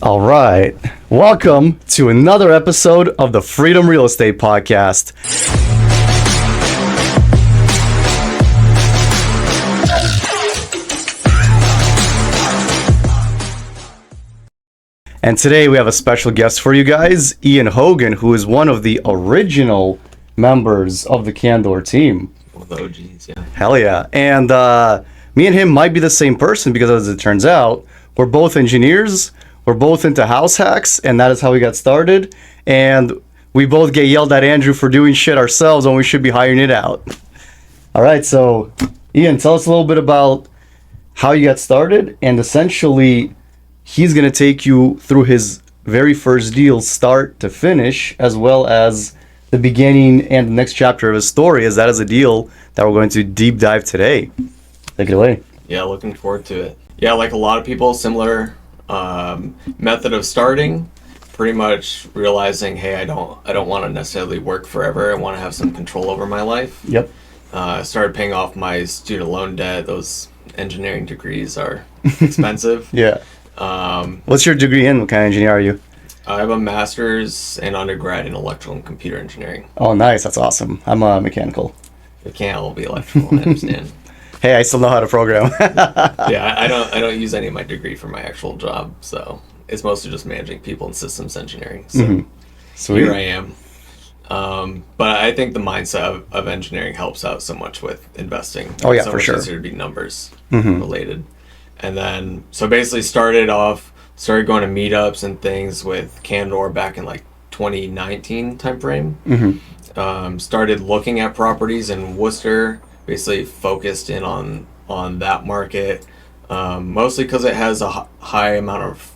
All right. Welcome to another episode of the Freedom Real Estate Podcast. And today we have a special guest for you guys, Ian Hogan, who is one of the original members of the Candor team. One of the OGs, yeah. Hell yeah. And me and him might be the same person because, as it turns out, we're both engineers. We're both into house hacks, and that is how we got started. And we both get yelled at Andrew for doing shit ourselves when we should be hiring it out. All right, so Ian, tell us a little bit about how you got started, and essentially, he's going to take you through his very first deal, start to finish, as well as the beginning and the next chapter of his story, as that is a deal that we're going to deep dive today. Take it away. Yeah, looking forward to it. Yeah, like a lot of people, similar method of starting, pretty much realizing, hey, I don't want to necessarily work forever. I want to have some control over my life. Yep. Started paying off my student loan debt. Those engineering degrees are expensive. Yeah. What's your degree in? What kind of engineer are you? I have a master's and undergrad in electrical and computer engineering. Oh, nice. That's awesome. I'm mechanical. It can't all be electrical, I understand. Hey, I still know how to program. Yeah, I don't use any of my degree for my actual job, so it's mostly just managing people and systems engineering. So Sweet. Here I am. But I think the mindset of engineering helps out so much with investing. Oh yeah, so for sure. It's easier to be numbers related. And then, so basically started going to meetups and things with Candor back in like 2019 timeframe. Started looking at properties in Worcester, basically focused in on that market, mostly because it has a high amount of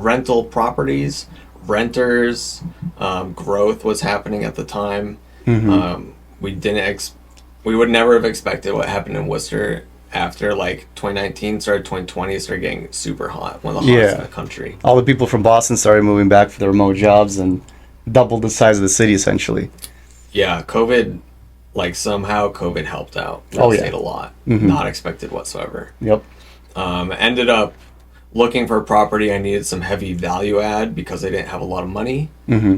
rental properties, renters, growth was happening at the time. We would never have expected what happened in Worcester after like 2019 started 2020 started getting super hot, one of the hottest in the country. All the people from Boston started moving back for their remote jobs and doubled the size of the city essentially. Yeah, somehow COVID helped out real estate a lot. Not expected whatsoever. Yep. Ended up looking for a property. I needed some heavy value add because I didn't have a lot of money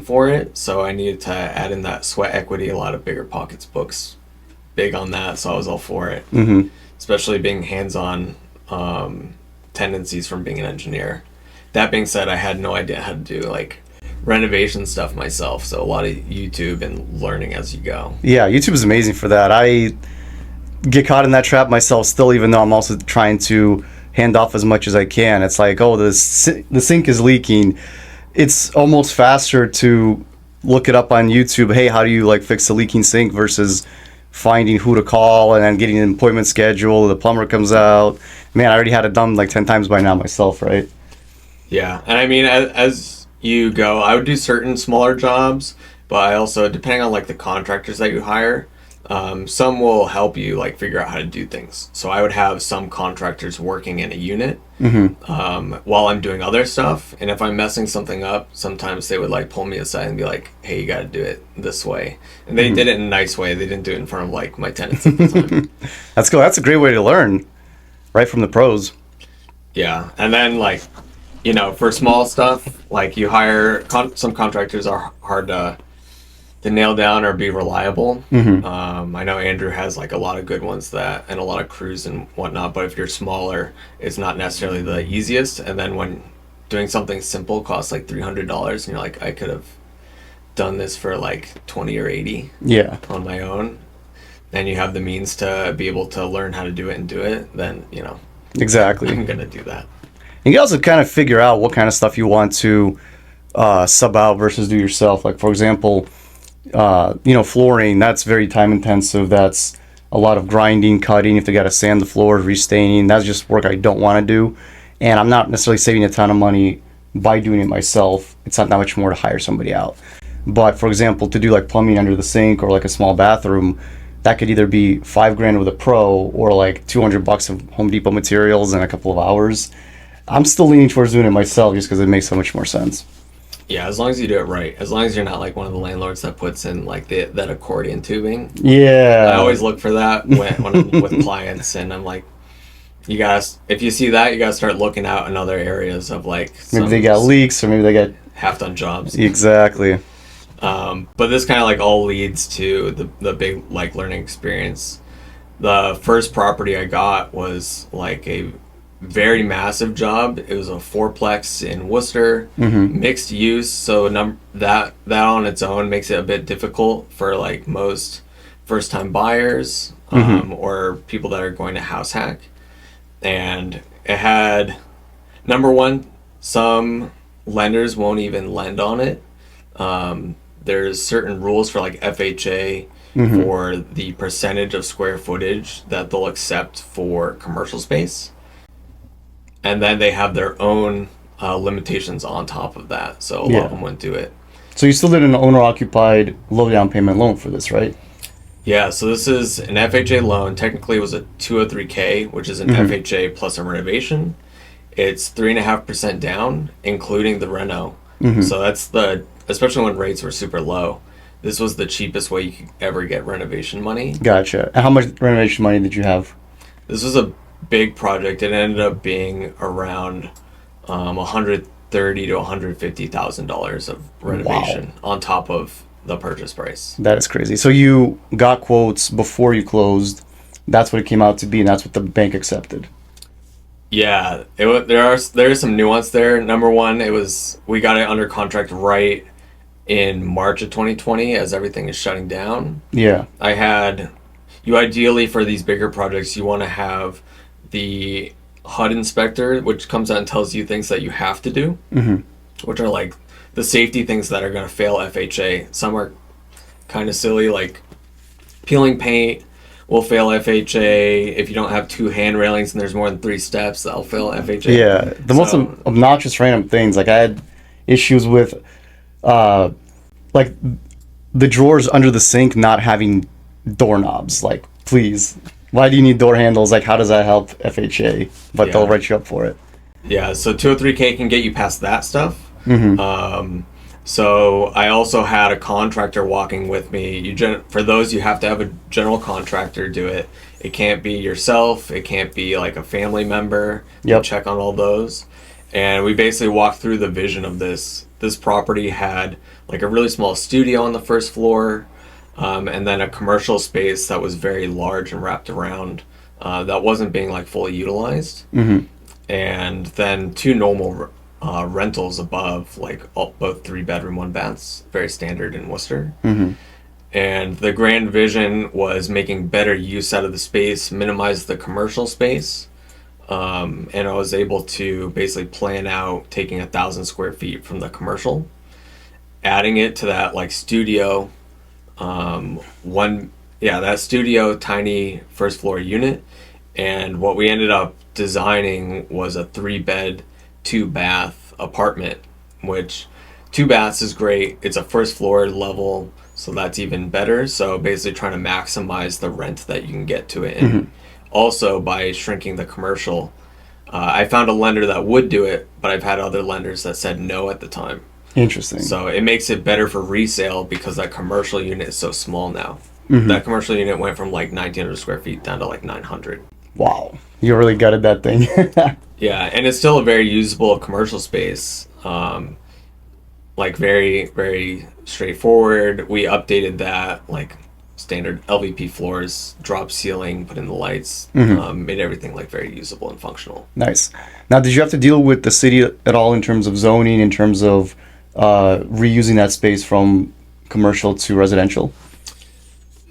for it. So I needed to add in that sweat equity, a lot of bigger pockets books, big on that. So I was all for it, especially being hands-on tendencies from being an engineer. That being said, I had no idea how to do like renovation stuff myself, so a lot of YouTube and learning as you go. Yeah, YouTube is amazing for that. I get caught in that trap myself still, even though I'm also trying to hand off as much as I can. It's like, oh, the sink is leaking. It's almost faster to look it up on YouTube. Hey, how do you like fix a leaking sink versus finding who to call and then getting an appointment schedule. The plumber comes out. Man, I already had it done like 10 times by now myself, right? Yeah, and I mean, as you go, I would do certain smaller jobs, but I also, depending on like the contractors that you hire, some will help you like figure out how to do things. So I would have some contractors working in a unit while I'm doing other stuff, and if I'm messing something up, sometimes they would like pull me aside and be like, hey, you got to do it this way, and they did it in a nice way. They didn't do it in front of like my tenants at the time. That's cool. That's a great way to learn right from the pros. Yeah, and then like, you know, for small stuff, like you hire some contractors are hard to nail down or be reliable. I know Andrew has like a lot of good ones and a lot of crews and whatnot, but if you're smaller, it's not necessarily the easiest. And then when doing something simple costs like $300 and you're like, I could have done this for like 20 or 80 on my own, and you have the means to be able to learn how to do it and do it, then, you know, exactly, I'm gonna do that. You can also kind of figure out what kind of stuff you want to sub out versus do yourself. Like, for example, flooring, that's very time intensive. That's a lot of grinding, cutting. If they got to sand the floor, restaining, that's just work I don't want to do. And I'm not necessarily saving a ton of money by doing it myself. It's not that much more to hire somebody out. But for example, to do like plumbing under the sink or like a small bathroom, that could either be $5,000 with a pro or like $200 of Home Depot materials in a couple of hours. I'm still leaning towards doing it myself just because it makes so much more sense. Yeah, as long as you do it right. As long as you're not like one of the landlords that puts in like that accordion tubing. Yeah. I always look for that when I'm with clients, and I'm like, if you see that, you gotta start looking out in other areas of like Maybe they got leaks, or maybe they got half-done jobs. exactly. But this kind of like all leads to the big like learning experience. The first property I got was like a very massive job. It was a fourplex in Worcester, mixed use. So that on its own makes it a bit difficult for like most first time buyers or people that are going to Househack. And it had, number one, some lenders won't even lend on it. There's certain rules for like FHA for the percentage of square footage that they'll accept for commercial space. And then they have their own limitations on top of that. So a lot of them wouldn't do it. So you still did an owner-occupied low down payment loan for this, right? Yeah, so this is an FHA loan. Technically, it was a 203K, which is an FHA plus a renovation. It's 3.5% down, including the reno. So that's especially when rates were super low. This was the cheapest way you could ever get renovation money. Gotcha. And how much renovation money did you have? This was a big project. It ended up being around $130,000 to $150,000 of renovation on top of the purchase price. That is crazy. So you got quotes before you closed. That's what it came out to be, and that's what the bank accepted. Yeah, there is some nuance there. Number one, we got it under contract right in March of 2020 as everything is shutting down. Yeah. You ideally for these bigger projects, you want to have the HUD inspector, which comes out and tells you things that you have to do, which are like the safety things that are going to fail FHA. Some are kind of silly, like peeling paint will fail FHA. If you don't have 2 hand railings and there's more than 3 steps, that'll fail FHA. Yeah, the most obnoxious random things. Like I had issues with, like the drawers under the sink not having doorknobs. Like, please, why do you need door handles? Like, how does that help FHA? But they'll write you up for it. Yeah, so 203K can get you past that stuff. So I also had a contractor walking with me. For those, you have to have a general contractor do it. It can't be yourself. It can't be like a family member. Yep. Check on all those. And we basically walked through the vision of this. This property had like a really small studio on the first floor, and then a commercial space that was very large and wrapped around that wasn't being like fully utilized. And then 2 normal rentals above, like both 3-bedroom, 1-baths, very standard in Worcester. And the grand vision was making better use out of the space, minimize the commercial space. And I was able to basically plan out taking 1,000 square feet from the commercial, adding it to that like studio, that studio tiny first floor unit. And what we ended up designing was a 3-bed, 2-bath apartment, which 2 baths is great. It's a first floor level, so that's even better. So basically trying to maximize the rent that you can get to it. And also by shrinking the commercial, I found a lender that would do it, but I've had other lenders that said no at the time. Interesting. So it makes it better for resale because that commercial unit is so small now. That commercial unit went from like 1,900 square feet down to like 900. Wow. You really gutted that thing. Yeah, and it's still a very usable commercial space. Like very, very straightforward. We updated that, like standard LVP floors, drop ceiling, put in the lights, made everything like very usable and functional. Nice. Now, did you have to deal with the city at all in terms of zoning, in terms of reusing that space from commercial to residential?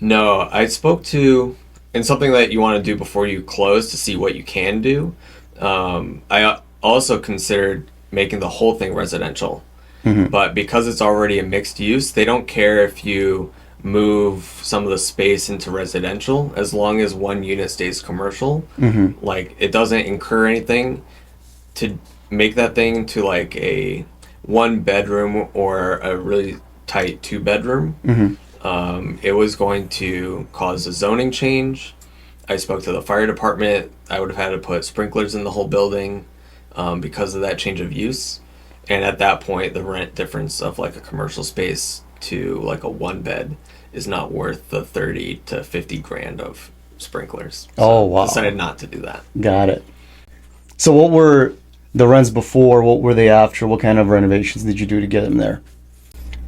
No, I spoke to, and something that you want to do before you close to see what you can do. I also considered making the whole thing residential, but because it's already a mixed use, they don't care if you move some of the space into residential as long as one unit stays commercial. Like it doesn't incur anything to make that thing to like a 1-bedroom or a really tight 2-bedroom. It was going to cause a zoning change. I spoke to the fire department. I would have had to put sprinklers in the whole building because of that change of use. And at that point, the rent difference of like a commercial space to like a 1-bed is not worth the 30 to 50 grand of sprinklers. Oh, wow. Decided not to do that. Got it. So what were the rents before? What were they after? What kind of renovations did you do to get them there?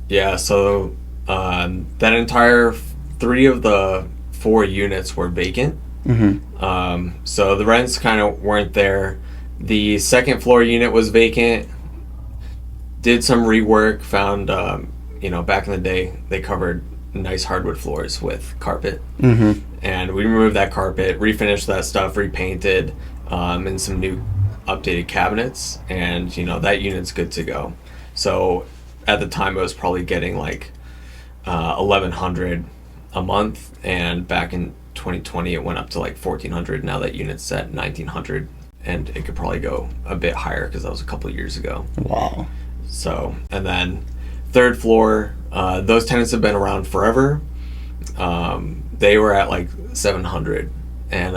Yeah, so that entire 3 of the 4 units were vacant. So the rents kind of weren't there. The second floor unit was vacant. Did some rework. Found, back in the day, they covered nice hardwood floors with carpet. And we removed that carpet, refinished that stuff, repainted, and some new updated cabinets. And, that unit's good to go. So at the time, I was probably getting like $1,100 a month. And back in 2020, it went up to like $1,400. Now that unit's at $1,900. And it could probably go a bit higher because that was a couple of years ago. Wow. So, and then third floor, those tenants have been around forever. They were at like 700, and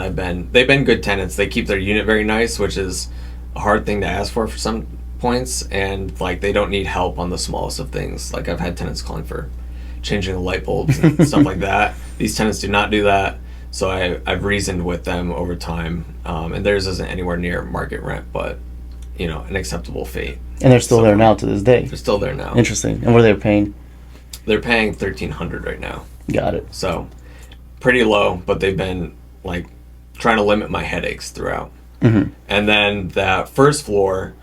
they've been good tenants. They keep their unit very nice, which is a hard thing to ask for some points, and like they don't need help on the smallest of things. Like I've had tenants calling for changing the light bulbs and stuff like that. These tenants do not do that. So I've reasoned with them over time, and theirs isn't anywhere near market rent, but an acceptable fee. And they're still there now to this day. They're still there now. Interesting. And what are they paying? They're paying $1,300 right now. Got it. So pretty low, but they've been like trying to limit my headaches throughout. And then that first floor,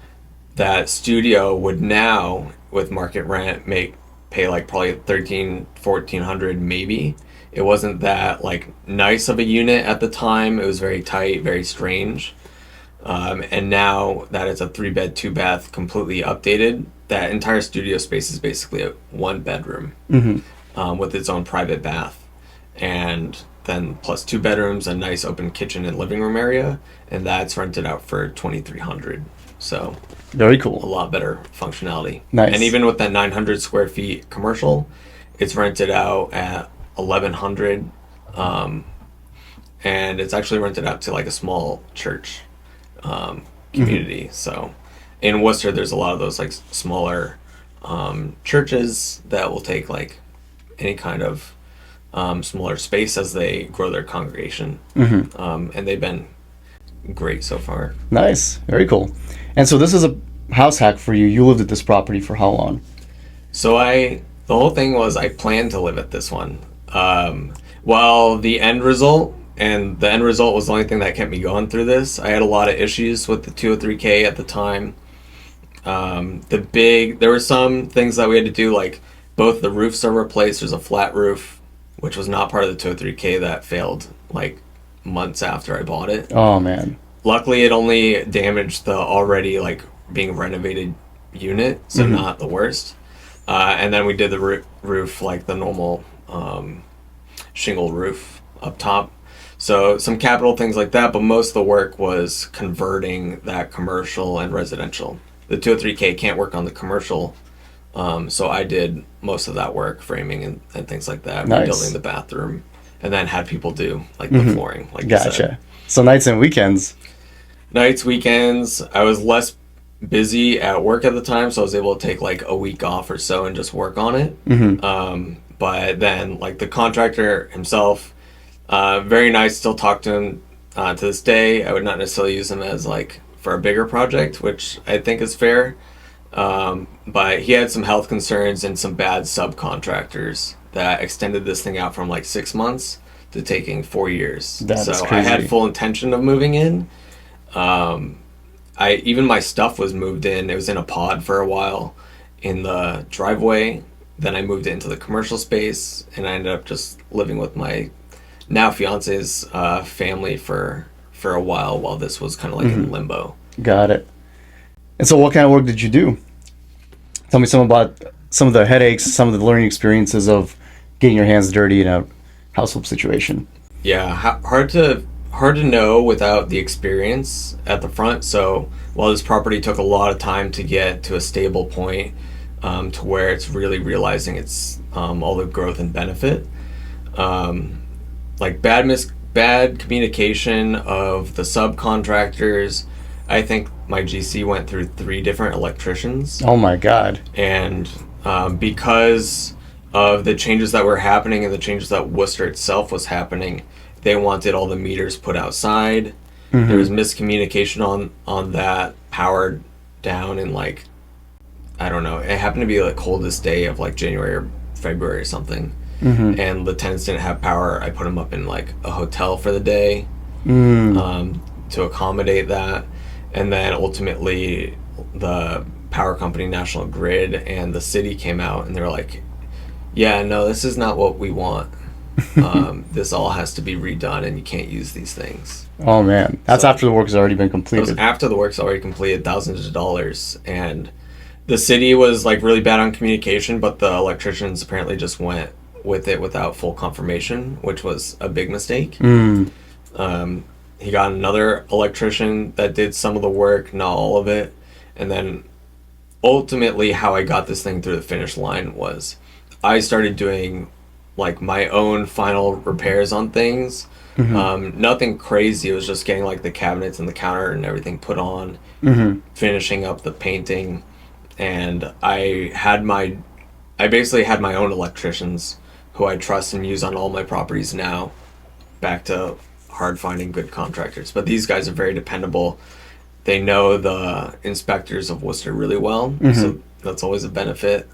that studio would now, with market rent, pay like probably $1,300-$1,400 maybe. It wasn't that like nice of a unit at the time. It was very tight, very strange. And now that it's a 3-bed, 2-bath, completely updated, that entire studio space is basically a 1-bedroom with its own private bath. And then plus 2 bedrooms, a nice open kitchen and living room area. And that's rented out for $2,300. So very cool. A lot better functionality. Nice. And even with that 900 square feet commercial, it's rented out at $1,100, and it's actually rented out to like a small church community. So in Worcester, there's a lot of those like smaller churches that will take like any kind of smaller space as they grow their congregation, and they've been great so far. Nice, very cool. And so this is a house hack for you. You lived at this property for how long? So the whole thing was I planned to live at this one. Well, the end result was the only thing that kept me going through this. I had a lot of issues with the 203K at the time. There were some things that we had to do, like both the roofs are replaced. There's a flat roof, which was not part of the 203K, that failed like months after I bought it. Oh man. Luckily, it only damaged the already like being renovated unit, so not the worst. And then we did the roof like the normal shingle roof up top. So some capital things like that, but most of the work was converting that commercial and residential. The 203K can't work on the commercial, so I did most of that work, framing and things like that, nice. Rebuilding the bathroom, and then had people do like the flooring, like you said. Gotcha. So nights and weekends. Nights, weekends, I was less busy at work at the time, so I was able to take like a week off or so and just work on it. But then like the contractor himself, very nice, still talk to him to this day. I would not necessarily use him as like for a bigger project, which I think is fair. But he had some health concerns and some bad subcontractors that extended this thing out from like 6 months to taking 4 years. That's so crazy. I had full intention of moving in. Even my stuff was moved in. It was in a pod for a while in the driveway. Then I moved it into the commercial space, and I ended up just living with my now fiance's family for a while this was kind of like in limbo. Got it. And so what kind of work did you do? Tell me some about some of the headaches, some of the learning experiences of getting your hands dirty in a household situation. Yeah, hard to know without the experience at the front. So while this property took a lot of time to get to a stable point, to where it's really realizing its all the growth and benefit, like bad communication of the subcontractors. I think my GC went through 3 different electricians. Oh my God. And because of the changes that were happening and the changes that Worcester itself was happening, they wanted all the meters put outside. There was miscommunication on that, powered down in like, I don't know, it happened to be like coldest day of like January or February or something. And the tenants didn't have power. I put them up in like a hotel for the day to accommodate that. And then ultimately the power company, National Grid, and the city came out and they were like, yeah, no, this is not what we want. This all has to be redone and you can't use these things. Oh man, that's So- after the work has already been It was completed. after the work's already completed, thousands of dollars. And the city was like really bad on communication, but the electricians apparently just went with it without full confirmation, which was a big mistake. He got another electrician that did some of the work, not all of it. And then ultimately how I got this thing through the finish line was I started doing like my own final repairs on things. Nothing crazy. It was just getting like the cabinets and the counter and everything put on, finishing up the painting. And I basically had my own electricians who I trust and use on all my properties now, back to hard finding good contractors. But these guys are very dependable. They know the inspectors of Worcester really well, so that's always a benefit.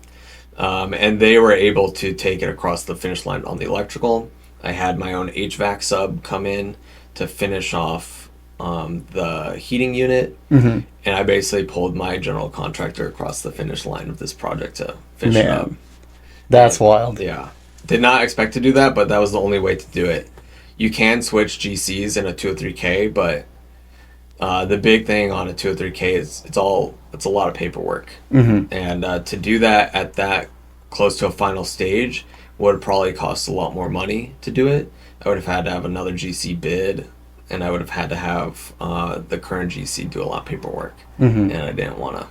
And they were able to take it across the finish line on the electrical. I had my own HVAC sub come in to finish off the heating unit, and I basically pulled my general contractor across the finish line of this project to finish it up. That's wild. Yeah. Did not expect to do that, but that was the only way to do it. You can switch GCs in a 203K, but the big thing on a 203K is it's a lot of paperwork. And to do that at that close to a final stage would probably cost a lot more money to do it. I would have had to have another GC bid, and I would have had to have the current GC do a lot of paperwork. And I didn't want to.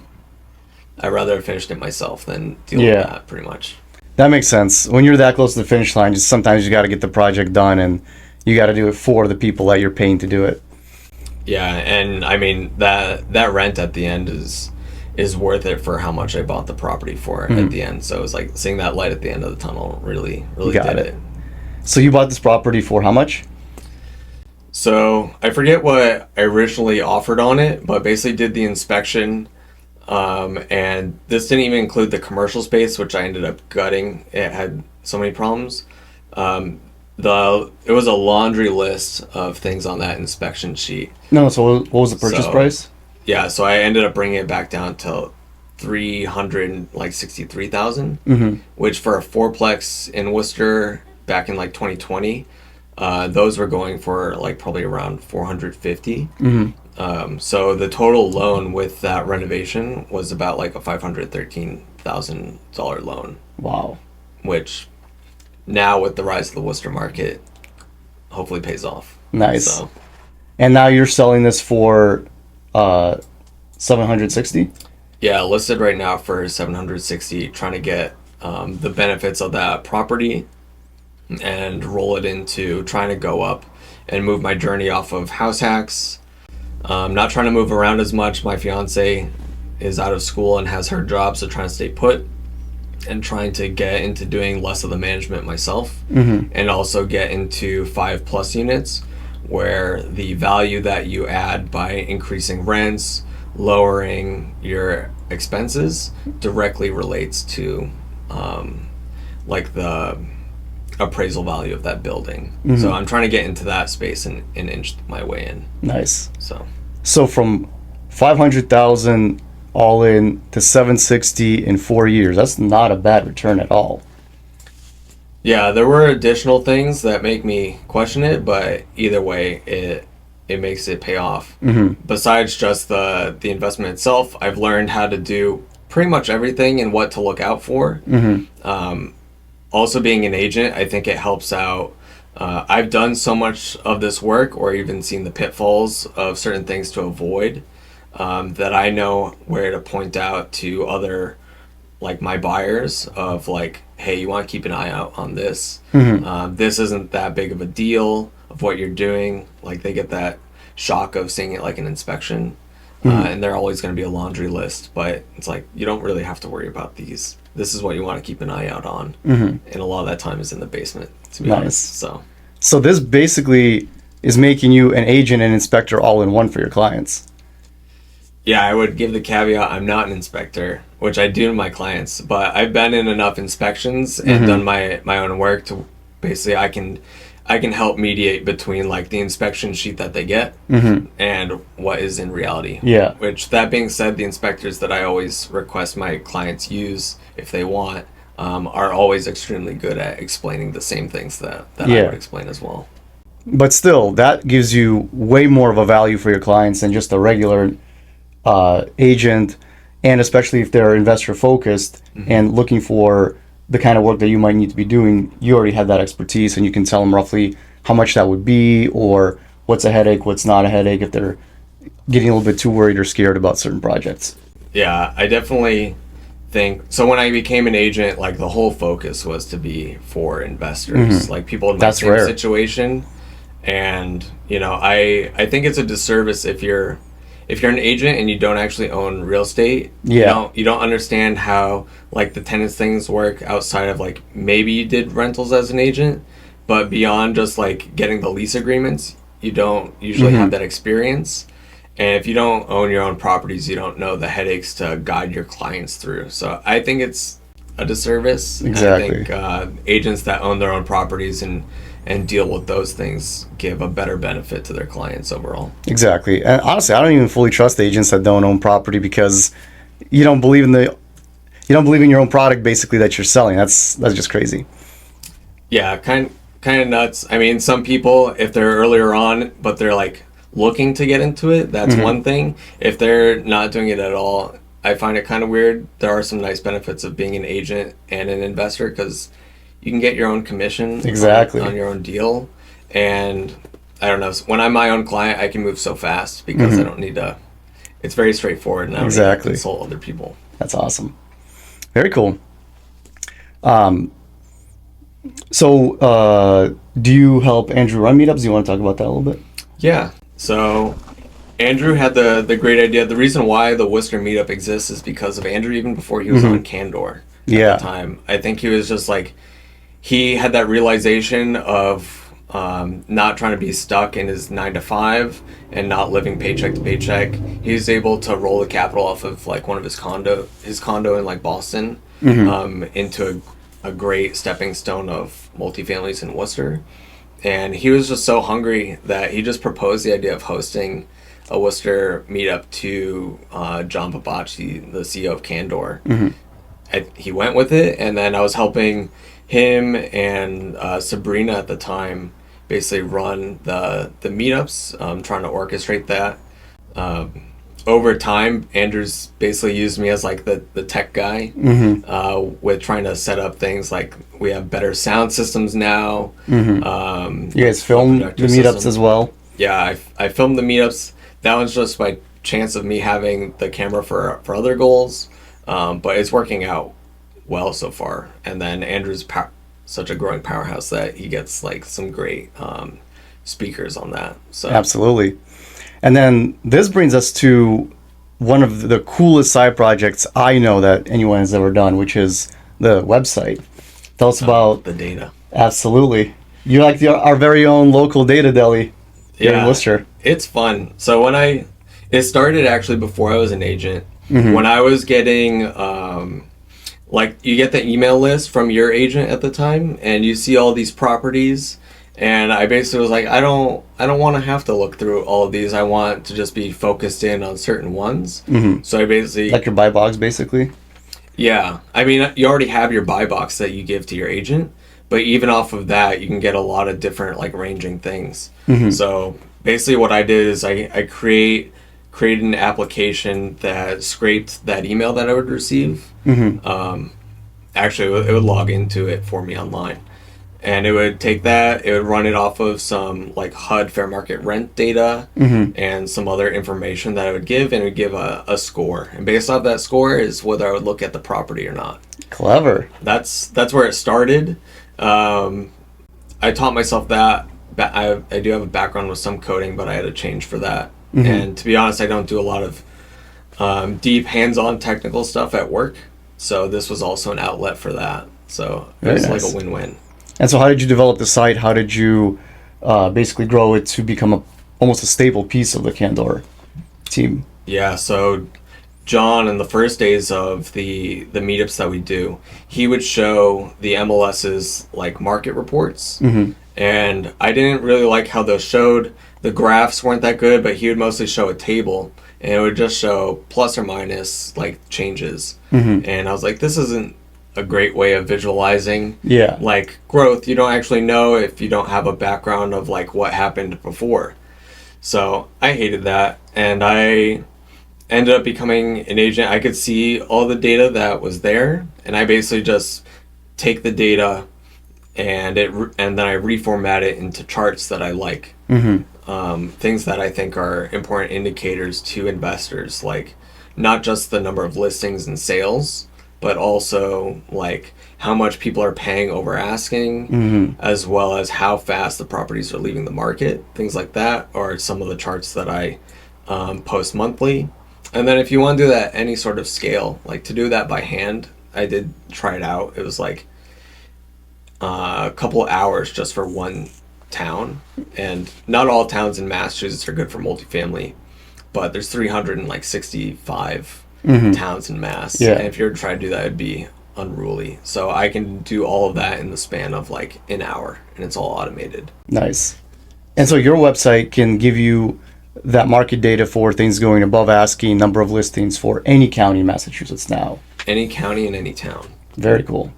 I'd rather have finished it myself than deal with that, pretty much. That makes sense. When you're that close to the finish line, just sometimes you got to get the project done, and you got to do it for the people that you're paying to do it. Yeah, and I mean that rent at the end is worth it for how much I bought the property for at the end. So it was like seeing that light at the end of the tunnel really Got did it. it. So you bought this property for how much? So I forget what I originally offered on it, but basically did the inspection, and this didn't even include the commercial space, which I ended up gutting. It had so many problems. It was a laundry list of things on that inspection sheet. No, so what was the purchase price? Yeah, so I ended up bringing it back down to $363,000, which for a fourplex in Worcester back in like 2020, those were going for like probably around $450. So the total loan with that renovation was about like a $513,000 loan. Wow. Which now with the rise of the Worcester market, hopefully pays off. Nice. So, And now you're selling this for 760? yeah, listed right now for 760, trying to get the benefits of that property and roll it into trying to go up and move my journey off of Househacks. Not trying to move around as much. My fiance is out of school and has her job, so trying to stay put and trying to get into doing less of the management myself, and also get into 5+ units where the value that you add by increasing rents, lowering your expenses directly relates to like the appraisal value of that building. So I'm trying to get into that space and inch my way in. Nice. So from 500,000 all in to 760 in 4 years. That's not a bad return at all. yeah, there were additional things that make me question it, but either way, it makes it pay off. Besides just the investment itself, I've learned how to do pretty much everything and what to look out for. Also being an agent, I think it helps out. I've done so much of this work, or even seen the pitfalls of certain things to avoid, that I know where to point out to other, like my buyers, of like, hey, you want to keep an eye out on this. This isn't that big of a deal of what you're doing. Like they get that shock of seeing it like an inspection, and they're always going to be a laundry list, but it's like you don't really have to worry about these. This is what you want to keep an eye out on, and a lot of that time is in the basement, to be honest. So So this basically is making you an agent and inspector all in one for your clients. Yeah, I would give the caveat I'm not an inspector, which I do to my clients, but I've been in enough inspections and done my own work to basically I can help mediate between like the inspection sheet that they get and what is in reality. Yeah. Which, that being said, the inspectors that I always request my clients use if they want are always extremely good at explaining the same things that I would explain as well. But still, that gives you way more of a value for your clients than just a regular agent, and especially if they're investor focused and looking for the kind of work that you might need to be doing. You already have that expertise, and you can tell them roughly how much that would be, or what's a headache, what's not a headache, if they're getting a little bit too worried or scared about certain projects. Yeah, I definitely think so. When I became an agent, like the whole focus was to be for investors, like people in my same situation. And I think it's a disservice if you're an agent and you don't actually own real estate. You don't understand how like the tenants things work outside of like maybe you did rentals as an agent, but beyond just like getting the lease agreements, you don't usually have that experience. And if you don't own your own properties, you don't know the headaches to guide your clients through. So I think it's a disservice. Exactly. I think agents that own their own properties and deal with those things give a better benefit to their clients overall. Exactly. And honestly, I don't even fully trust agents that don't own property, because you don't believe in your own product basically that you're selling. That's just crazy. Yeah, kind of nuts. I mean, some people, if they're earlier on but they're like looking to get into it, that's one thing. If they're not doing it at all, I find it kind of weird. There are some nice benefits of being an agent and an investor, because you can get your own commission on your own deal. And I don't know, when I'm my own client, I can move so fast because I don't need to, it's very straightforward, and I don't need to consult other people. That's awesome. Very cool. So do you help Andrew run meetups? Do you want to talk about that a little bit? Yeah. So Andrew had the great idea. The reason why the Worcester Meetup exists is because of Andrew, even before he was on Candor at the time. I think he was just like, he had that realization of not trying to be stuck in his 9-to-5 and not living paycheck to paycheck. He was able to roll the capital off of like one of his condo in like Boston into a great stepping stone of multifamilies in Worcester. And he was just so hungry that he just proposed the idea of hosting a Worcester meetup to John Babacci, the CEO of Candor. He went with it, and then I was helping him and Sabrina at the time basically run the meetups, trying to orchestrate that. Over time, Andrew's basically used me as like the tech guy with trying to set up things like we have better sound systems now. You guys film the meetups as well? Yeah, I filmed the meetups. That one's just by chance of me having the camera for other goals, but it's working out well so far. And then Andrew's such a growing powerhouse that he gets like some great speakers on that. So absolutely. And then this brings us to one of the coolest side projects I know that anyone has ever done, which is the website. Tell us about the data. Absolutely. You're like our very own local data deli here in Worcester. It's fun. So it started actually before I was an agent. When I was getting, like you get the email list from your agent at the time, and you see all these properties. And I basically was like, I don't want to have to look through all of these. I want to just be focused in on certain ones. So I basically... Like your buy box, basically? Yeah. I mean, you already have your buy box that you give to your agent. But even off of that, you can get a lot of different, like, ranging things. So basically what I did is I created an application that scraped that email that I would receive. Actually, it would log into it for me online. And it would take that, it would run it off of some like HUD fair market rent data and some other information that I would give, and it would give a score. And based off that score is whether I would look at the property or not. Clever. That's where it started. I taught myself that. I do have a background with some coding, but I had to change for that. And to be honest, I don't do a lot of deep hands-on technical stuff at work. So this was also an outlet for that. So it was like a win-win. And so how did you develop the site? How did you basically grow it to become almost a stable piece of the Candor team? Yeah, so John, in the first days of the meetups that we do, he would show the MLS's like market reports, and I didn't really like how those showed. The graphs weren't that good, but he would mostly show a table, and it would just show plus or minus like changes. And I was like, this isn't a great way of visualizing like growth. You don't actually know if you don't have a background of like what happened before. So I hated that, and I ended up becoming an agent. I could see all the data that was there, and I basically just take the data and then I reformat it into charts that I like. Things that I think are important indicators to investors, like not just the number of listings and sales, but also like how much people are paying over asking, as well as how fast the properties are leaving the market. Things like that are some of the charts that I post monthly. And then if you want to do that any sort of scale, like to do that by hand, I did try it out. It was like a couple hours just for one town. And not all towns in Massachusetts are good for multifamily, but there's 365 towns in Mass. And if you were to try to do that, it'd be unruly. So I can do all of that in the span of like an hour, and it's all automated. Nice. And so your website can give you that market data for things going above asking, number of listings for any county in Massachusetts now. Any county and any town. Very cool.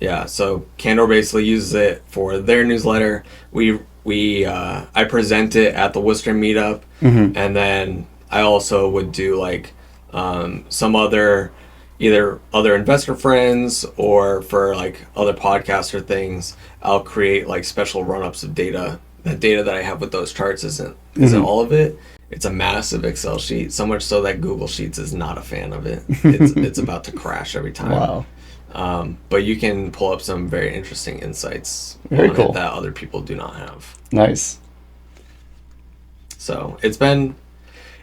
Yeah, so Candor basically uses it for their newsletter. I present it at the Worcester Meetup, and then I also would do like some other, either other investor friends or for like other podcasts or things. I'll create like special run-ups of data. The data that I have with those charts isn't all of it. It's a massive Excel sheet, so much so that Google Sheets is not a fan of it. It's about to crash every time. Wow. But you can pull up some very interesting insights Very cool. that other people do not have. Nice. So it's been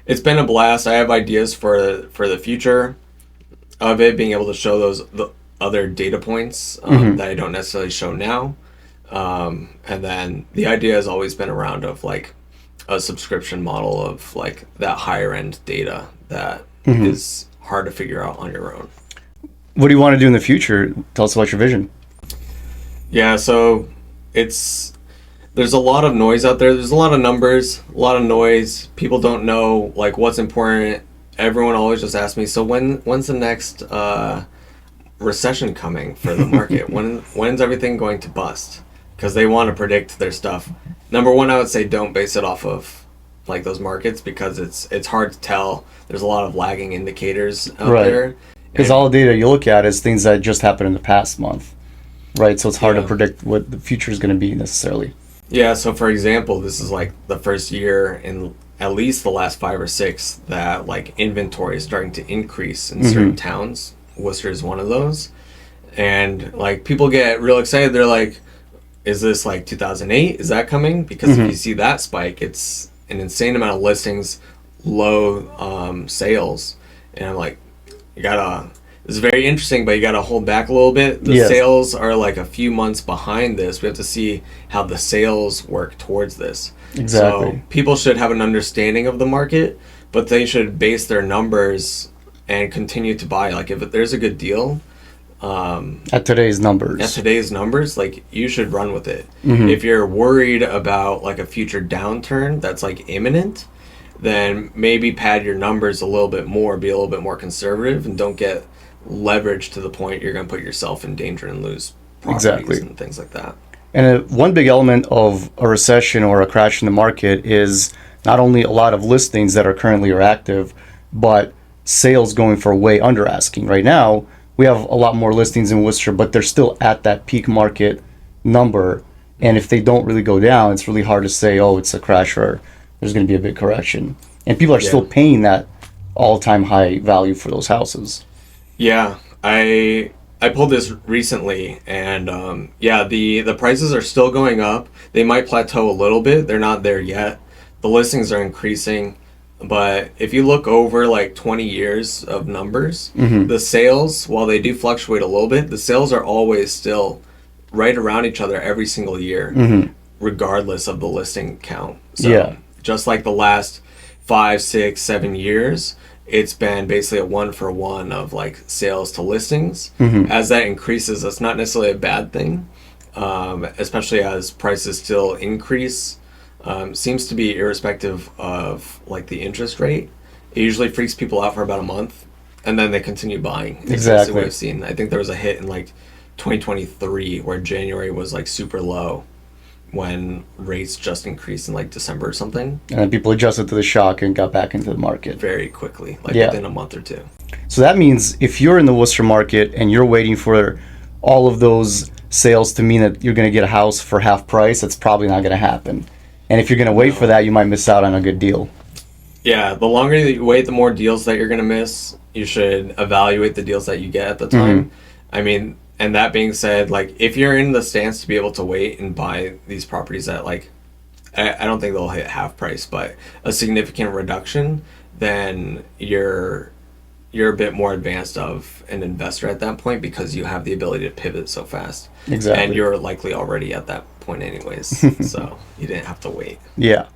a blast. I have ideas for the future of it, being able to show the other data points that I don't necessarily show now. And then the idea has always been around of like a subscription model of like that higher end data that is hard to figure out on your own. What do you want to do in the future? Tell us about your vision. Yeah, so there's a lot of noise out there. There's a lot of numbers, a lot of noise. People don't know like what's important. Everyone always just asks me, so when's the next recession coming for the market? When's everything going to bust? Because they want to predict their stuff. Number one, I would say don't base it off of like those markets, because it's hard to tell. There's a lot of lagging indicators out there. Because all the data you look at is things that just happened in the past month, right? So it's hard to predict what the future is going to be necessarily. Yeah, so for example, this is like the first year in at least the last 5 or 6 that like inventory is starting to increase in certain towns. Worcester is one of those. And like people get real excited. They're like, is this like 2008? Is that coming? Because if you see that spike, it's an insane amount of listings, low sales. And I'm like, it's very interesting, but you gotta hold back a little bit. The sales are like a few months behind this. We have to see how the sales work towards this. Exactly. So people should have an understanding of the market, but they should base their numbers and continue to buy. Like if there's a good deal, at today's numbers, like you should run with it. If you're worried about like a future downturn that's like imminent, then maybe pad your numbers a little bit more, be a little bit more conservative, and don't get leveraged to the point you're going to put yourself in danger and lose properties and things like that. And one big element of a recession or a crash in the market is not only a lot of listings that are currently active, but sales going for way under asking. Right now, we have a lot more listings in Worcester, but they're still at that peak market number. And if they don't really go down, it's really hard to say, oh, it's a crash or there's going to be a big correction. And people are still paying that all-time high value for those houses. Yeah, I pulled this recently, and the prices are still going up. They might plateau a little bit. They're not there yet. The listings are increasing, but if you look over like 20 years of numbers, the sales, while they do fluctuate a little bit, the sales are always still right around each other every single year. regardless of the listing count. So Yeah. just like the last 5, 6, 7 years, it's been basically a 1-for-1 of like sales to listings. As that increases, that's not necessarily a bad thing, especially as prices still increase. Seems to be irrespective of like the interest rate. It usually freaks people out for about a month, and then they continue buying. Exactly. What I've seen. I think there was a hit in like 2023 where January was like super low when rates just increased in like December or something. And then people adjusted to the shock and got back into the market Very quickly, like Yeah. within a month or two. So that means if you're in the Worcester market and you're waiting for all of those sales to mean that you're going to get a house for half price, that's probably not going to happen. And if you're going to wait for that, you might miss out on a good deal. Yeah, the longer that you wait, the more deals that you're going to miss. You should evaluate the deals that you get at the time. I mean, and that being said, like if you're in the stance to be able to wait and buy these properties at like, I don't think they'll hit half price, but a significant reduction, then you're a bit more advanced of an investor at that point because you have the ability to pivot so fast. Exactly. And you're likely already at that point anyways, so you didn't have to wait. Yeah.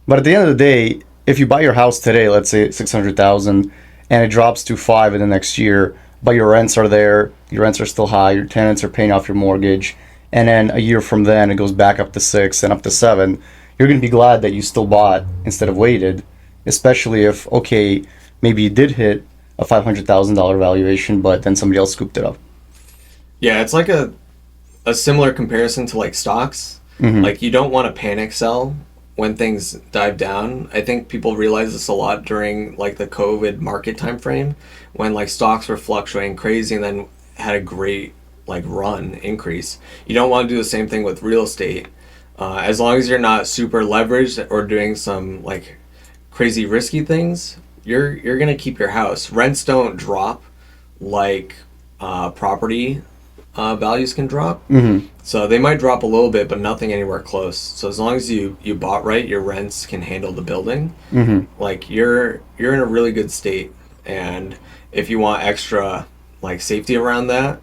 But at the end of the day, if you buy your house today, let's say $600,000, and it drops to 5 in the next year, but your rents are there, your rents are still high, your tenants are paying off your mortgage, and then a year from then it goes back up to 6 and up to 7, you're going to be glad that you still bought instead of waited, especially if, okay, maybe you did hit a $500,000 valuation, but then somebody else scooped it up. Yeah, it's like a similar comparison to like stocks. Like you don't want to panic sell when things dive down. I think people realize this a lot during like the COVID market time frame when like stocks were fluctuating crazy and then had a great like run increase. You don't want to do the same thing with real estate. As long as you're not super leveraged or doing some like crazy risky things, you're gonna keep your house. Rents don't drop like property values can drop. So they might drop a little bit, but nothing anywhere close. So as long as you bought right, your rents can handle the building. Like you're in a really good state. And if you want extra like safety around that,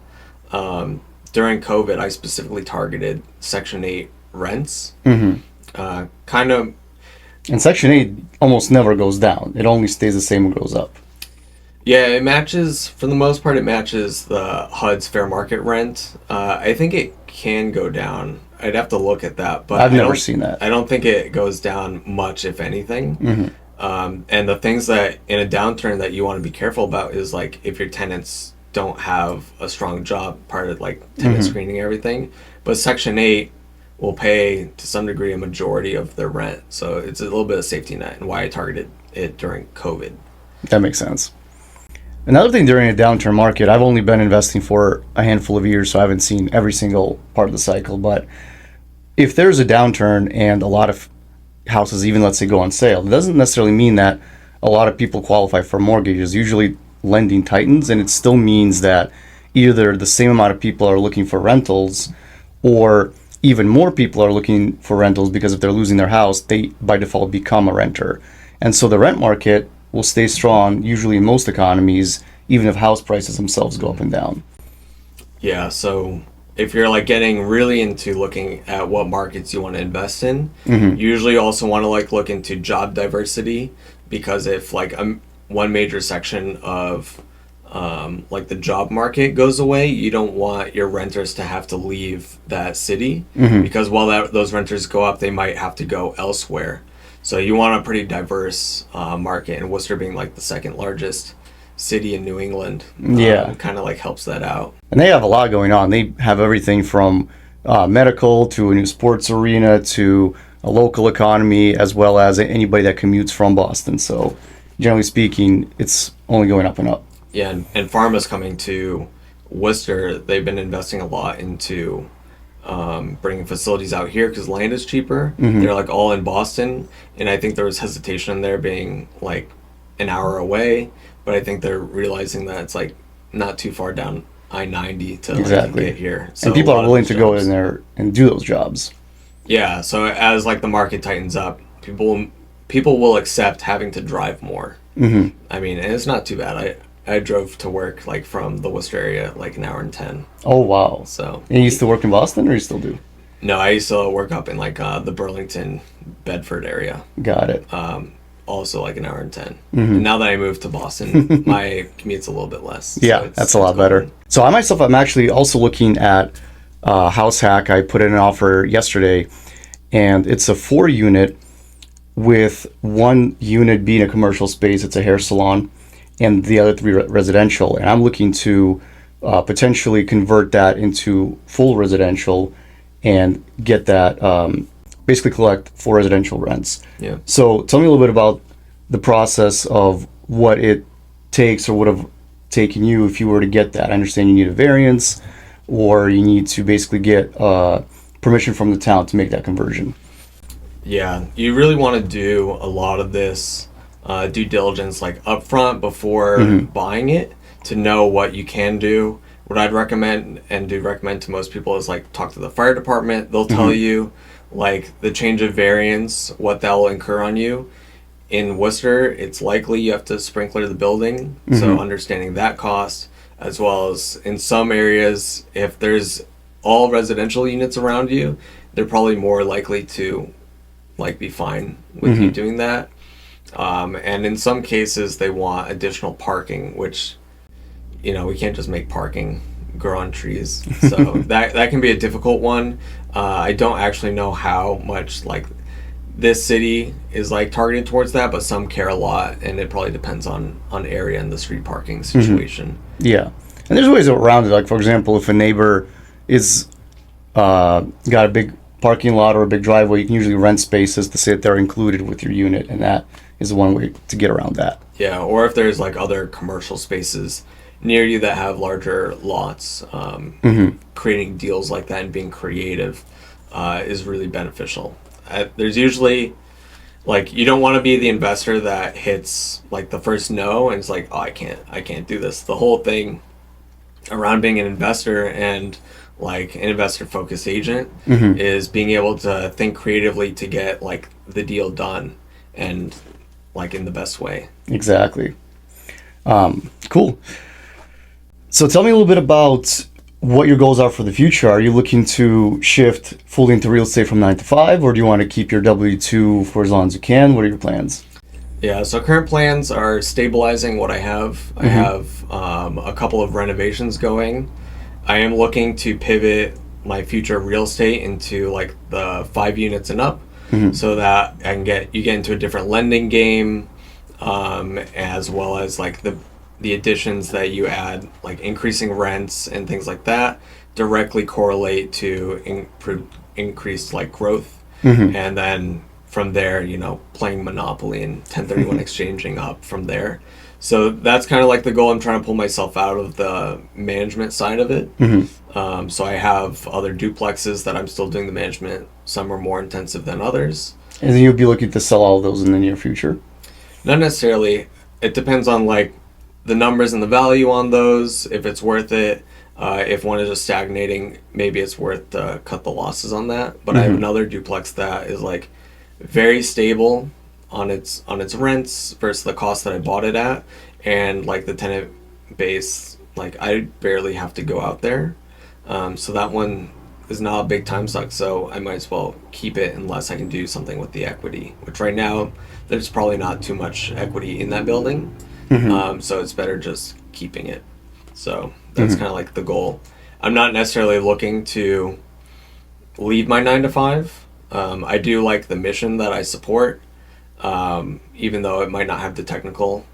during COVID, I specifically targeted Section 8 rents. Kind of. And Section 8 almost never goes down. It only stays the same and goes up. Yeah, it matches, for the most part, it matches the HUD's fair market rent. I think it can go down. I'd have to look at that. But I've never seen that. I don't think it goes down much, if anything. And the things that, in a downturn, that you want to be careful about is, like, if your tenants don't have a strong job, part of, like, tenant screening and everything. But Section 8 will pay, to some degree, a majority of their rent. So it's a little bit of safety net, and why I targeted it during COVID. That makes sense. Another thing during a downturn market, I've only been investing for a handful of years, so I haven't seen every single part of the cycle. But if there's a downturn and a lot of houses, even let's say, go on sale, it doesn't necessarily mean that a lot of people qualify for mortgages. Usually lending tightens, and it still means that either the same amount of people are looking for rentals, or even more people are looking for rentals because if they're losing their house, they by default become a renter. And so the rent market will stay strong, usually in most economies, even if house prices themselves go up and down. Yeah, so if you're like getting really into looking at what markets you want to invest in, you usually also want to like look into job diversity, because if like one major section of like the job market goes away, you don't want your renters to have to leave that city, because while those renters go up, they might have to go elsewhere. So you want a pretty diverse market, and Worcester being like the second largest city in New England, kind of like helps that out. And they have a lot going on. They have everything from medical to a new sports arena to a local economy, as well as anybody that commutes from Boston. So generally speaking, it's only going up and up. Yeah, and pharma's coming to Worcester. They've been investing a lot into bringing facilities out here because land is cheaper. They're like all in Boston, and I think there was hesitation there being like an hour away, but I think they're realizing that it's like not too far down I-90 to like, get here. So and people are willing to go in there and do those jobs. Yeah, so as like the market tightens up, people will accept having to drive more. I mean, and it's not too bad. I drove to work like from the Worcester area like an hour and 10. Oh wow! So and you used to work in Boston, or you still do? No, I used to work up in like the Burlington, Bedford area. Got it. Also like an hour and 10. And now that I moved to Boston, my commute's a little bit less. Yeah, so that's a lot better. going. So I myself, I'm actually also looking at Househack. I put in an offer yesterday, and it's a 4-unit with 1 unit being a commercial space. It's a hair salon, and the other 3 residential. And I'm looking to potentially convert that into full residential and get that, basically collect full residential rents. Yeah. So tell me a little bit about the process of what it takes or would have taken you if you were to get that. I understand you need a variance, or you need to basically get permission from the town to make that conversion. Yeah, you really want to do a lot of this due diligence like upfront before buying it to know what you can do. What I'd recommend and do recommend to most people is like talk to the fire department. They'll tell you like the change of variance, what that will incur on you. In Worcester, it's likely you have to sprinkler the building, so understanding that cost, as well as in some areas, if there's all residential units around you, they're probably more likely to like be fine with you doing that. And in some cases, they want additional parking, which, you know, we can't just make parking grow on trees. So that can be a difficult one. I don't actually know how much like this city is like targeted towards that, but some care a lot, and it probably depends on area and the street parking situation. Yeah, and there's ways around it. Like for example, if a neighbor is got a big parking lot or a big driveway, you can usually rent spaces to say that they're included with your unit, and that is one way to get around that. Yeah, or if there's like other commercial spaces near you that have larger lots, creating deals like that and being creative is really beneficial. There's usually like, you don't want to be the investor that hits like the first no and it's like, oh, I can't do this. The whole thing around being an investor and like an investor focused agent is being able to think creatively to get like the deal done and like in the best way. Exactly. Cool. So tell me a little bit about what your goals are for the future. Are you looking to shift fully into real estate from 9 to 5, or do you want to keep your W-2 for as long as you can? What are your plans? Yeah, so current plans are stabilizing what I have. I have a couple of renovations going. I am looking to pivot my future real estate into like the 5 units and up, so that I can get into a different lending game, as well as like the additions that you add, like increasing rents and things like that, directly correlate to increased like growth, and then from there, you know, playing Monopoly and 1031 exchanging up from there. So that's kind of like the goal. I'm trying to pull myself out of the management side of it. So I have other duplexes that I'm still doing the management. Some are more intensive than others. And then you'll be looking to sell all of those in the near future? Not necessarily. It depends on like the numbers and the value on those, if it's worth it. If one is just stagnating, maybe it's worth to cut the losses on that. But I have another duplex that is like very stable on its rents versus the cost that I bought it at, and like the tenant base, like I barely have to go out there. So that one is not a big time suck, so I might as well keep it unless I can do something with the equity, which right now there's probably not too much equity in that building. So it's better just keeping it. So that's kind of like the goal. I'm not necessarily looking to leave my 9 to 5. I do like the mission that I support, even though it might not have the technical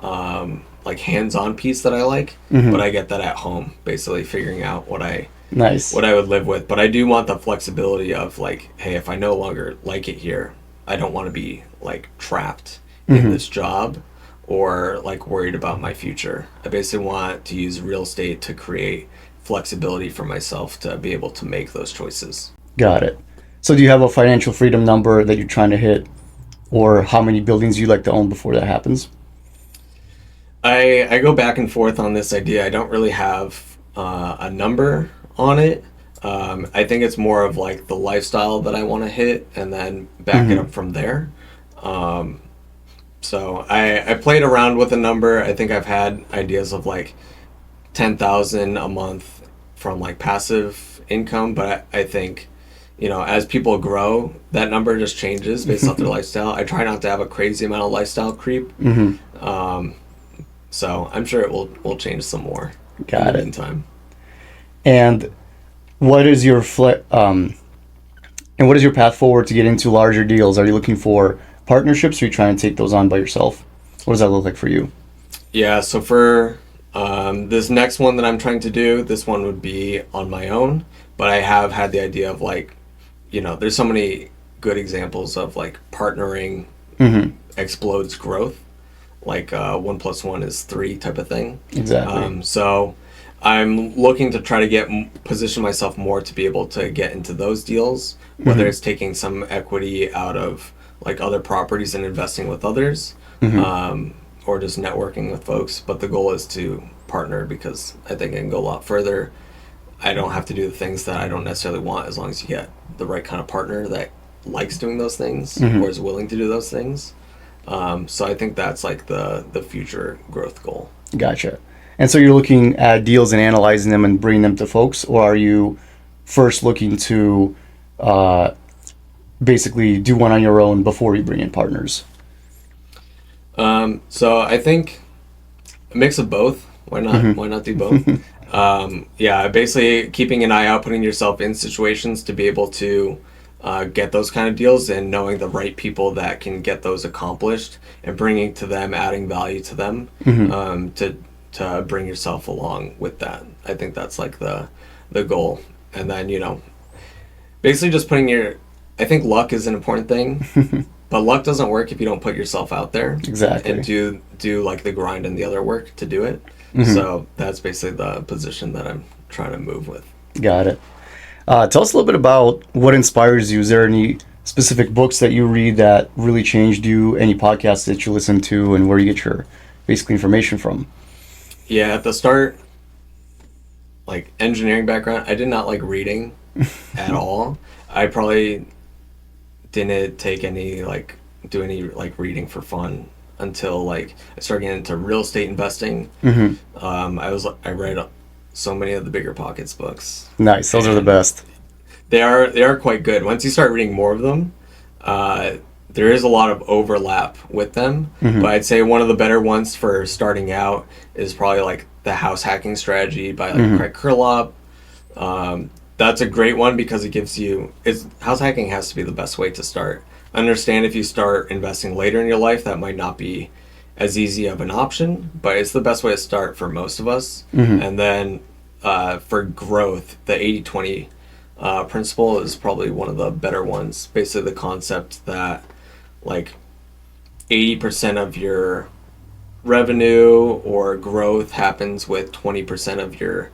like hands-on piece that I like, but I get that at home, basically figuring out what I would live with. But I do want the flexibility of like, hey, if I no longer like it here, I don't want to be like trapped in this job or like worried about my future. I basically want to use real estate to create flexibility for myself to be able to make those choices. Got it. So do you have a financial freedom number that you're trying to hit, or how many buildings you like to own before that happens? I go back and forth on this idea. I don't really have a number on it. I think it's more of like the lifestyle that I want to hit and then back it up from there. So I played around with a number. I think I've had ideas of like 10,000 a month from like passive income, but I think as people grow, that number just changes based off their lifestyle. I try not to have a crazy amount of lifestyle creep. So I'm sure it will change some more Got in the it. meantime. And what is your and what is your path forward to get into larger deals? Are you looking for partnerships, or are you trying to take those on by yourself? What does that look like for you? Yeah, so for this next one that I'm trying to do, this one would be on my own, but I have had the idea of like, there's so many good examples of like partnering explodes growth, like 1+1 is 3 type of thing. Exactly. So I'm looking to try to position myself more to be able to get into those deals, whether it's taking some equity out of like other properties and investing with others, or just networking with folks. But the goal is to partner, because I think I can go a lot further. I don't have to do the things that I don't necessarily want, as long as you get the right kind of partner that likes doing those things or is willing to do those things. So I think that's like the future growth goal. Gotcha. And so you're looking at deals and analyzing them and bringing them to folks, or are you first looking to basically do one on your own before you bring in partners? So I think a mix of both. Why not? Why not do both? Yeah, basically keeping an eye out, putting yourself in situations to be able to get those kind of deals, and knowing the right people that can get those accomplished, and bringing to them, adding value to them, to bring yourself along with that. I think that's like the goal. And then, basically just I think luck is an important thing, but luck doesn't work if you don't put yourself out there. Exactly. And do like the grind and the other work to do it. So that's basically the position that I'm trying to move with. Got it. Tell us a little bit about what inspires you. Is there any specific books that you read that really changed you? Any podcasts that you listen to, and where you get your basically information from? Yeah, at the start, like engineering background, I did not like reading at all. I probably didn't do any like reading for fun until like I started getting into real estate investing. I read so many of the Bigger Pockets books. Nice. Those are the best. They are quite good. Once you start reading more of them, there is a lot of overlap with them. But I'd say one of the better ones for starting out is probably like the House Hacking Strategy by like Craig Kurlop. That's a great one because it gives you house hacking has to be the best way to start. Understand if you start investing later in your life, that might not be as easy of an option, but it's the best way to start for most of us. And then for growth, the 80-20 principle is probably one of the better ones. Basically the concept that like 80% of your revenue or growth happens with 20% of your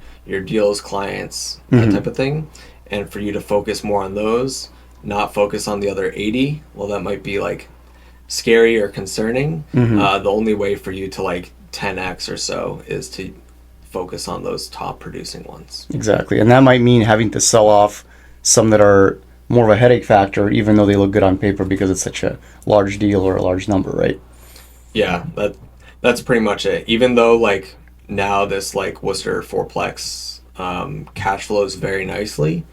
deals, clients, that type of thing. And for you to focus more on those, not focus on the other 80, well, that might be like scary or concerning. The only way for you to like 10x or so is to focus on those top producing ones. Exactly. And that might mean having to sell off some that are more of a headache factor, even though they look good on paper because it's such a large deal or a large number, right? Yeah, that's pretty much it. Even though like now this like Worcester fourplex cash flows very nicely,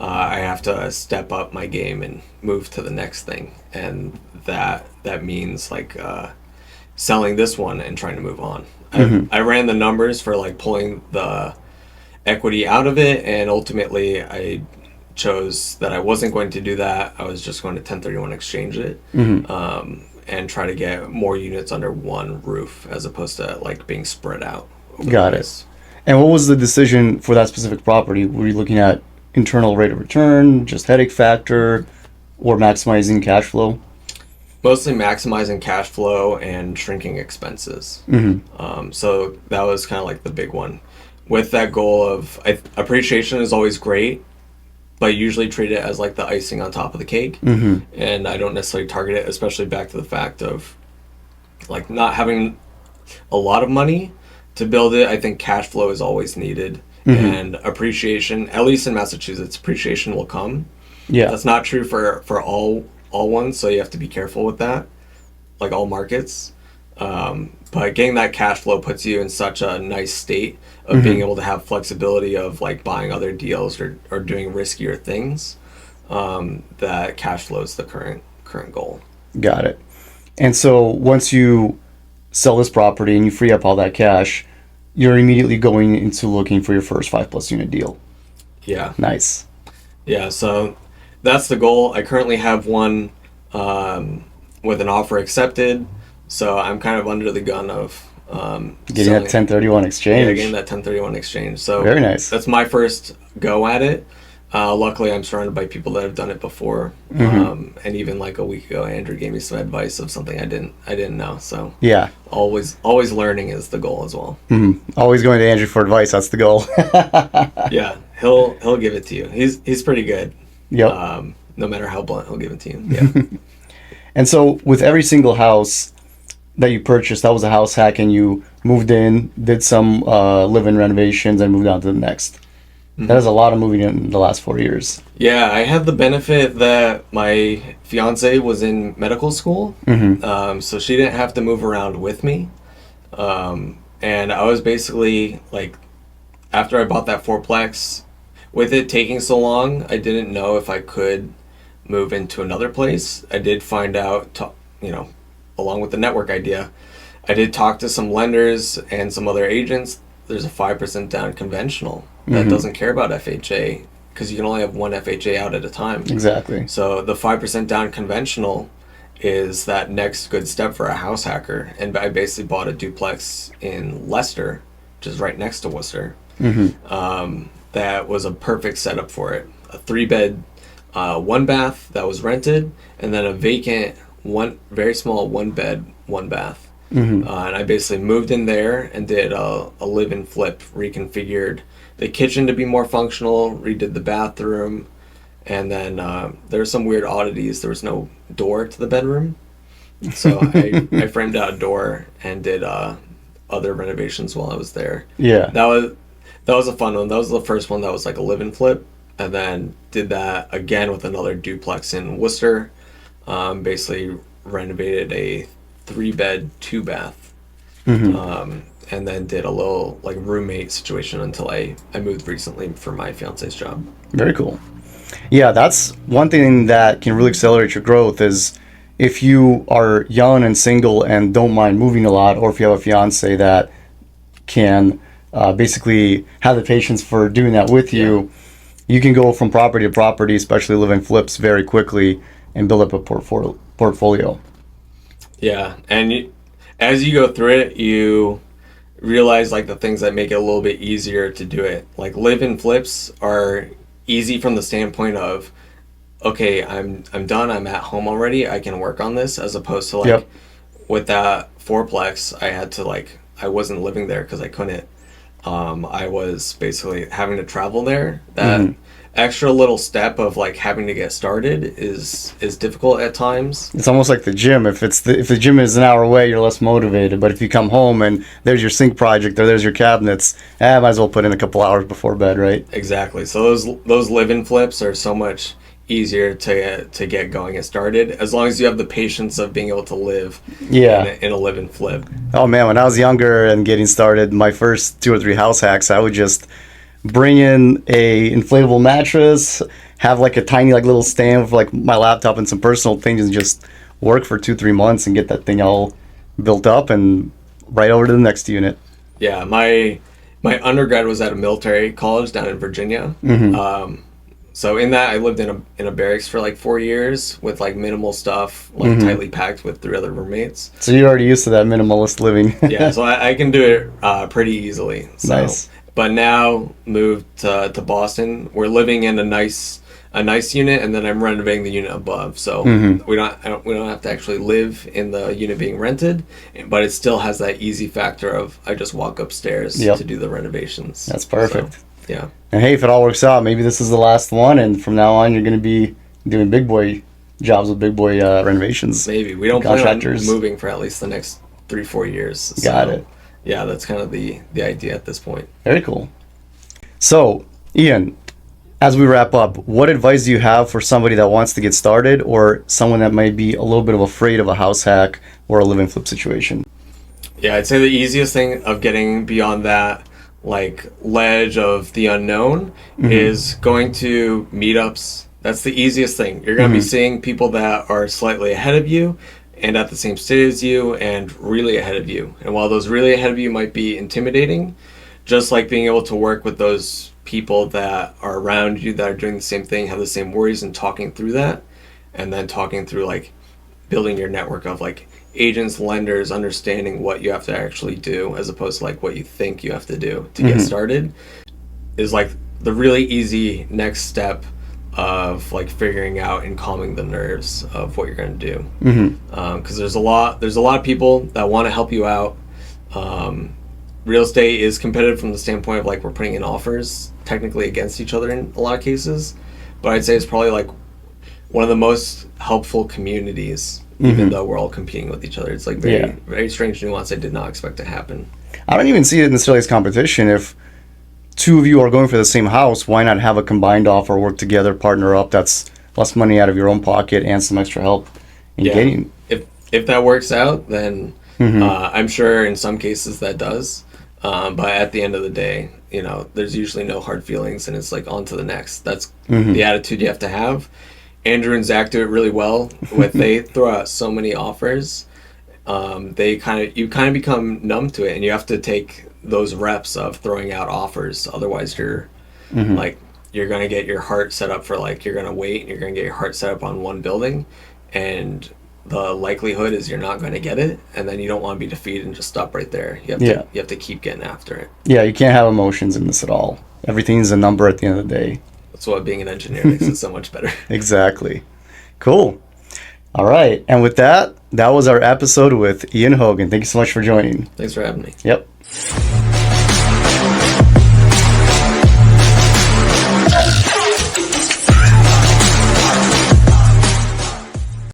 I have to step up my game and move to the next thing, and that means like selling this one and trying to move on. I ran the numbers for like pulling the equity out of it, and ultimately I chose that I wasn't going to do that. I was just going to 1031 exchange it, and try to get more units under one roof as opposed to like being spread out. Got it. And what was the decision for that specific property? Were you looking at internal rate of return, just headache factor, or maximizing cash flow? Mostly maximizing cash flow and shrinking expenses. So that was kind of like the big one. With that goal of appreciation is always great, but usually treat it as like the icing on top of the cake. And I don't necessarily target it, especially back to the fact of like not having a lot of money to build it. I think cash flow is always needed, and appreciation, at least in Massachusetts, appreciation will come. Yeah, that's not true for all ones, so you have to be careful with that, like all markets. But getting that cash flow puts you in such a nice state of being able to have flexibility of like buying other deals or doing riskier things. that cash flows the current goal. Got it. And so once you sell this property and you free up all that cash, you're immediately going into looking for your first 5+ unit deal. Yeah. Nice. Yeah, so that's the goal. I currently have one with an offer accepted, so I'm kind of under the gun of Getting that 1031 exchange. Yeah, getting that 1031 exchange. So very nice. That's my first go at it. Luckily, I'm surrounded by people that have done it before, and even like a week ago, Andrew gave me some advice of something I didn't know. So yeah, always learning is the goal as well. Always going to Andrew for advice. That's the goal. Yeah, he'll give it to you. He's pretty good. Yep. No matter how blunt, he'll give it to you. Yeah. And so with every single house that you purchased, that was a house hack, and you moved in, did some live-in renovations, and moved on to the next. That is a lot of moving in the last 4 years. Yeah, I had the benefit that my fiance was in medical school, so she didn't have to move around with me. And I was basically like, after I bought that fourplex, with it taking so long, I didn't know if I could move into another place. I did find out, along with the network idea, I did talk to some lenders and some other agents. There's a 5% down conventional that doesn't care about FHA, because you can only have one FHA out at a time. Exactly. So the 5% down conventional is that next good step for a house hacker. And I basically bought a duplex in Leicester, which is right next to Worcester. That was a perfect setup for it. A 3-bed, 1-bath that was rented, and then a vacant, very small 1-bed, 1-bath. And I basically moved in there and did a live-in flip, reconfigured the kitchen to be more functional, redid the bathroom, and then there were some weird oddities. There was no door to the bedroom, so I framed out a door and did other renovations while I was there. Yeah, that was a fun one. That was the first one that was like a live-in flip, and then did that again with another duplex in Worcester. Basically renovated a 3-bed, 2-bath, and then did a little like roommate situation until I moved recently for my fiance's job. very cool. Yeah, that's one thing that can really accelerate your growth is if you are young and single and don't mind moving a lot, or if you have a fiance that can basically have the patience for doing that with you, you can go from property to property, especially live in flips, very quickly and build up a portfolio. Yeah, and as you go through it, you realize like the things that make it a little bit easier to do it. Like live-in flips are easy from the standpoint of, okay, I'm done, I'm at home already, I can work on this, as opposed to like with that fourplex, I wasn't living there because I couldn't. I was basically having to travel there. That extra little step of like having to get started is difficult at times. It's almost like the gym. If the gym is an hour away, you're less motivated. But if you come home and there's your sink project or there's your cabinets, might as well put in a couple hours before bed, right? Exactly. So those live-in flips are so much easier to get going and started, as long as you have the patience of being able to live in a live-in flip. Oh man, when I was younger and getting started, my first 2 or 3 house hacks, I would just bring in a inflatable mattress, have like a tiny like little stand for like my laptop and some personal things, and just work for 2-3 months and get that thing all built up and right over to the next unit. Yeah, my undergrad was at a military college down in Virginia. So in that, I lived in a barracks for like 4 years with like minimal stuff, like tightly packed with 3 other roommates. So you're already used to that minimalist living. Yeah, so I can do it pretty easily. So, nice. But now moved to Boston. We're living in a nice unit, and then I'm renovating the unit above. So we don't have to actually live in the unit being rented, but it still has that easy factor of I just walk upstairs to do the renovations. That's perfect. So, yeah. And hey, if it all works out, maybe this is the last one, and from now on, you're going to be doing big boy jobs with big boy renovations. Maybe we don't plan on moving for at least the next 3-4 years. Got it. Yeah, that's kind of the idea at this point. Very cool. So, Ian, as we wrap up, what advice do you have for somebody that wants to get started, or someone that might be a little bit of afraid of a house hack or a live-in flip situation? Yeah, I'd say the easiest thing of getting beyond that like ledge of the unknown is going to meetups, That's the easiest thing. You're going to be seeing people that are slightly ahead of you and at the same state as you and really ahead of you. And while those really ahead of you might be intimidating, just like being able to work with those people that are around you that are doing the same thing, have the same worries, and talking through that, and then talking through like building your network of like agents, lenders, understanding what you have to actually do as opposed to like what you think you have to do to get started, is like the really easy next step of like figuring out and calming the nerves of what you're going to do. Because there's a lot of people that want to help you out. Real estate is competitive from the standpoint of like we're putting in offers technically against each other in a lot of cases, but I'd say it's probably like one of the most helpful communities, even though we're all competing with each other. It's like very strange nuance I did not expect to happen. I don't even see it necessarily as competition. If two of you are going for the same house, why not have a combined offer, work together, partner up? That's less money out of your own pocket and some extra help in getting. If that works out, then I'm sure in some cases that does. But at the end of the day, you know, there's usually no hard feelings, and it's like on to the next. That's the attitude you have to have. Andrew and Zach do it really well. They throw out so many offers. You kind of become numb to it, and you have to take those reps of throwing out offers. Otherwise, you're like you're gonna get your heart set up for like you're gonna wait, and you're gonna get your heart set up on one building, and the likelihood is you're not going to get it, and then you don't want to be defeated and just stop right there. You have to keep getting after it. Yeah, you can't have emotions in this at all. Everything's a number at the end of the day. That's what being an engineer makes it so much better. Exactly. Cool. All right. And with that, that was our episode with Ian Hogan. Thank you so much for joining. Thanks for having me. Yep.